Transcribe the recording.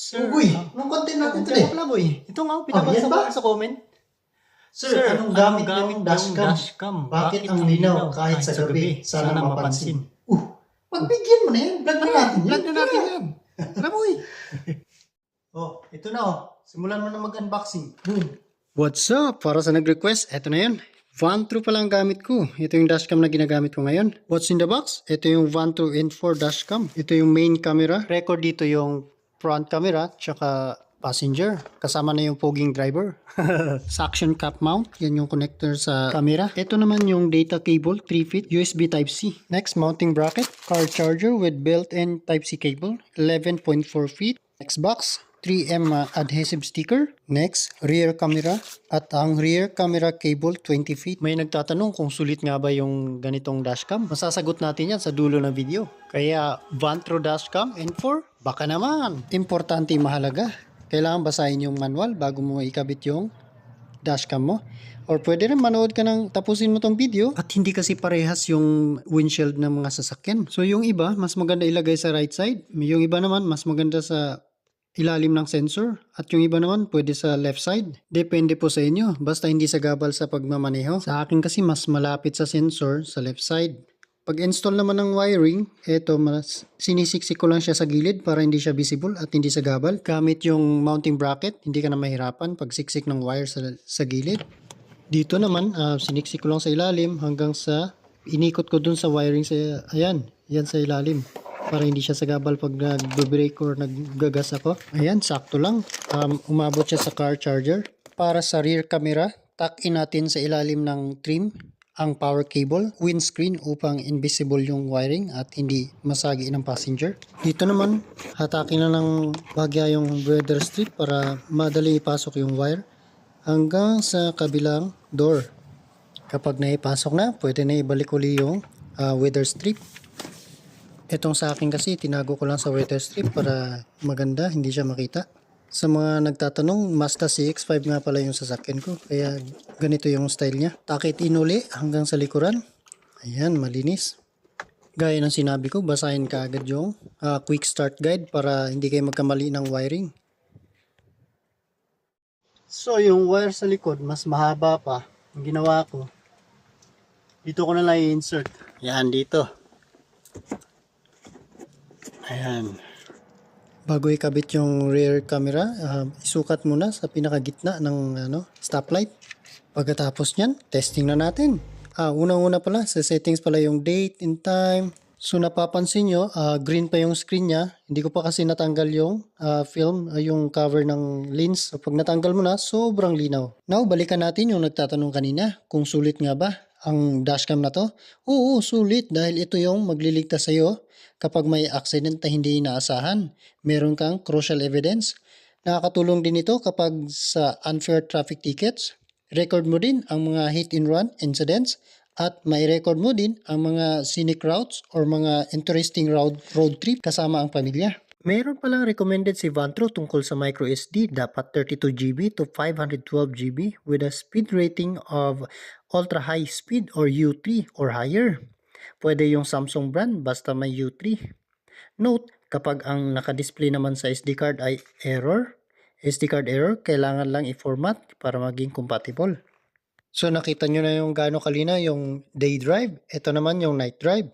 Sir, Uy, anong content natin today? pala boy. Ito nga, pinabasa yan ba? ko sa comment. Sir, anong gamit yung dashcam? Bakit ang linaw kahit sa gabi? Sana mapansin. Pagbigyan mo na yan. Vlog na natin yan. Vlog na natin yan. Tara boy. Ito na Simulan mo na mag-unboxing. Boom. What's up? Para sa nag-request, eto na yun. Vantro pala ang gamit ko. Ito yung dashcam na ginagamit ko ngayon. What's in the box? Ito yung Vantro N4 dashcam. Ito yung main camera. Record dito yung front camera, tsaka passenger. Kasama na yung foging driver. Suction cap mount. Yan yung connector sa camera. Ito naman yung data cable, 3 feet, USB Type-C. Next, mounting bracket. Car charger with built-in Type-C cable, 11.4 feet. Next box, 3M adhesive sticker. Next, rear camera. At ang rear camera cable, 20 feet. May nagtatanong kung sulit nga ba yung ganitong dashcam. Masasagot natin yan sa dulo ng video. Kaya, Vantro dashcam N4, baka naman. Importante, mahalaga. Kailangan basahin yung manual bago mo ikabit yung dashcam mo. Or pwede rin manood ka ng tapusin mo tong video. At hindi kasi parehas yung windshield ng mga sasakyan. So yung iba, mas maganda ilagay sa right side. Yung iba naman, mas maganda sa ilalim ng sensor. At yung iba naman, pwede sa left side. Depende po sa inyo. Basta hindi sagabal sa pagmamaneho. Sa akin kasi mas malapit sa sensor sa left side. Pag-install naman ng wiring, sinisiksik ko lang siya sa gilid para hindi siya visible at hindi sagabal. Gamit yung mounting bracket, hindi ka na mahirapan pag siksik ng wire sa gilid. Dito naman, siniksik ko lang sa ilalim hanggang sa inikot ko dun sa wiring sa, yan sa ilalim. Para hindi siya sagabal pag nag-brake or naggagas ako. Ayan, sakto lang. Umabot siya sa car charger. Para sa rear camera, tuck-in natin sa ilalim ng trim ang power cable, windscreen upang invisible yung wiring at hindi masagi ng passenger. Dito naman, hatakin na ng bagya yung weather strip para madali ipasok yung wire hanggang sa kabilang door. Kapag naipasok na, pwede na ibalik uli yung weather strip. Itong sa akin kasi, tinago ko lang sa weather strip para maganda, hindi siya makita. Sa mga nagtatanong, Mazda CX-5 nga pala yung sasakyan ko. Kaya ganito yung style niya. Takit inuli hanggang sa likuran. Ayan, malinis. Gaya ng sinabi ko, basahin ka agad yung quick start guide para hindi kayo magkamali ng wiring. So, yung wire sa likod, mas mahaba pa. Ang ginawa ko, dito ko na lang i-insert. Ayan, dito. Ayan. Bago ikabit yung rear camera, isukat muna sa pinakagitna ng stoplight. Pagkatapos nyan, testing na natin. Unang-una pala, sa settings pala yung date and time. So napapansin nyo, green pa yung screen niya. Hindi ko pa kasi natanggal yung film, yung cover ng lens. So pag natanggal mo na, sobrang linaw. Now, balikan natin yung nagtatanong kanina kung sulit nga ba ang dashcam na to. Oo, sulit dahil ito yung magliligtas sa'yo kapag may accident na hindi inaasahan. Meron kang crucial evidence. Nakakatulong din ito kapag sa unfair traffic tickets. Record mo din ang mga hit and run incidents at may record mo din ang mga scenic routes or mga interesting road trip kasama ang pamilya. Mayroon palang recommended si Vantro tungkol sa microSD, dapat 32GB to 512GB with a speed rating of ultra high speed or U3 or higher. Pwede yung Samsung brand basta may U3. Note, kapag ang nakadisplay naman sa SD card ay SD card error, kailangan lang i-format para maging compatible. So nakita nyo na yung gaano kalina yung day drive. Ito naman yung night drive.